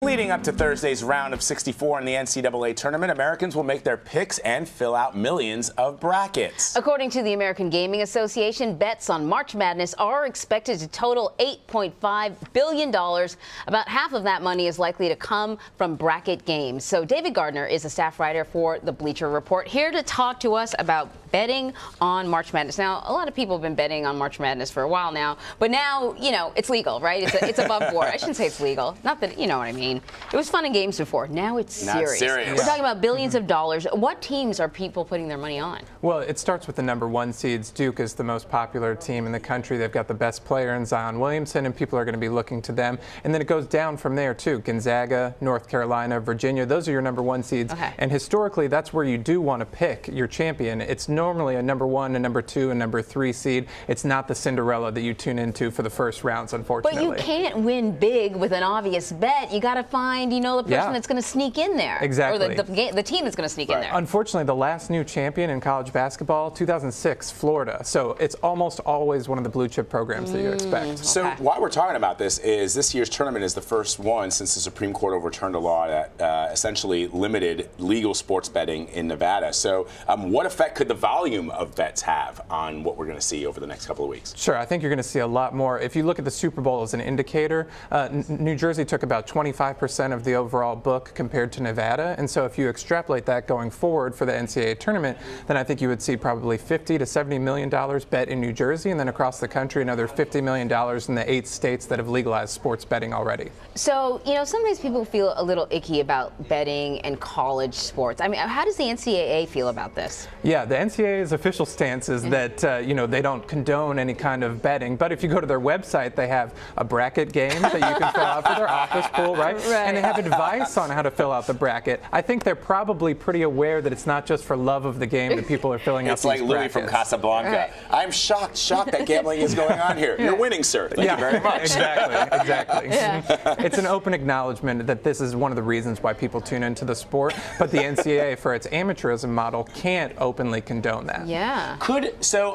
Leading up to Thursday's round of 64 in the NCAA Tournament, Americans will make their picks and fill out millions of brackets. According to the American Gaming Association, bets on March Madness are expected to total $8.5 billion. About half of that money is likely to come from bracket games. So David Gardner is a staff writer for the Bleacher Report, here to talk to us about betting on March Madness. Now, a lot of people have been betting on March Madness for a while now, but now, you know, it's legal, right? It's above board. I shouldn't say it's legal. Not that, you know what I mean. It was fun in games before. Now it's serious. We're talking about billions of dollars. What teams are people putting their money on? Well, it starts with the #1 seeds. Duke is the most popular team in the country. They've got the best player in Zion Williamson, and people are going to be looking to them. And then it goes down from there, too. Gonzaga, North Carolina, Virginia, those are your #1 seeds. Okay. And historically, that's where you do want to pick your champion. It's normally a #1, a #2, a #3 seed. It's not the Cinderella that you tune into for the first rounds, unfortunately. But you can't win big with an obvious bet. You got to find, you know, the person that's going to sneak in there. Exactly. Or the team that's going to sneak in there. Unfortunately, the last new champion in college basketball, 2006, Florida. So it's almost always one of the blue chip programs that you expect. So why we're talking about this is this year's tournament is the first one since the Supreme Court overturned a law that essentially limited legal sports betting in Nevada. So what effect could the volume of bets have on what we're going to see over the next couple of weeks? Sure. I think you're going to see a lot more. If you look at the Super Bowl as an indicator, New Jersey took about 25% of the overall book compared to Nevada. And so if you extrapolate that going forward for the NCAA tournament, then I think you would see probably $50 to $70 million bet in New Jersey, and then across the country another $50 million in the 8 states that have legalized sports betting already. So, you know, sometimes people feel a little icky about betting and college sports. I mean, how does the NCAA feel about this? Yeah, the NCAA's official stance is that, you know, they don't condone any kind of betting. But if you go to their website, they have a bracket game that you can fill out for their office pool, right? And they have advice on how to fill out the bracket. I think they're probably pretty aware that it's not just for love of the game that people are filling out these brackets. It's like Louis from Casablanca. I'm shocked that gambling is going on here. You're winning, sir. Thank you very much. Exactly. It's an open acknowledgement that this is one of the reasons why people tune into the sport, but the NCAA, for its amateurism model, can't openly condone that. Yeah.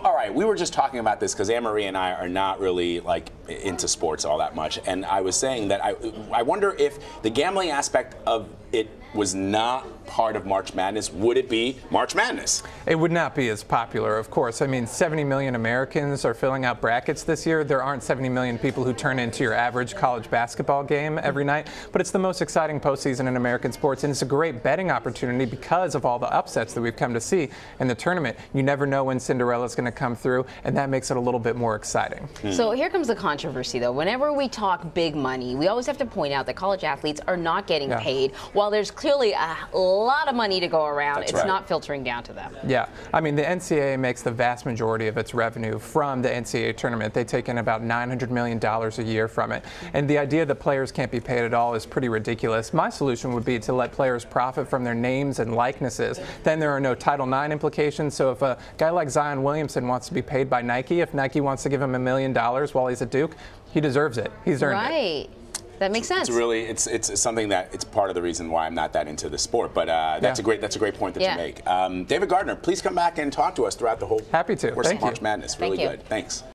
All right, we were just talking about this because Anne-Marie and I are not really like into sports all that much, and I was saying that I wonder if the gambling aspect of it was not part of March Madness, would it be March Madness? It would not be as popular, of course. I mean, 70 million Americans are filling out brackets this year. There aren't 70 million people who turn into your average college basketball game every night, but it's the most exciting postseason in American sports, and it's a great betting opportunity because of all the upsets that we've come to see in the tournament. You never know when Cinderella's going to come through, and that makes it a little bit more exciting. So here comes the controversy, though. Whenever we talk big money, we always have to point out that college athletes are not getting paid, while there's clearly a lot of money to go around. It's not filtering down to them. Yeah, I mean, the NCAA makes the vast majority of its revenue from the NCAA tournament. They take in about $900 million a year from it. And the idea that players can't be paid at all is pretty ridiculous. My solution would be to let players profit from their names and likenesses. Then there are no Title IX implications. So if a guy like Zion Williamson wants to be paid by Nike, if Nike wants to give him $1 million while he's at Duke, he deserves it. He's earned it. Right. That makes sense. It's something that it's part of the reason why I'm not that into the sport. But that's a great point that you make. David Gardner, please come back and talk to us throughout the whole course of March Madness. Really good. Thanks.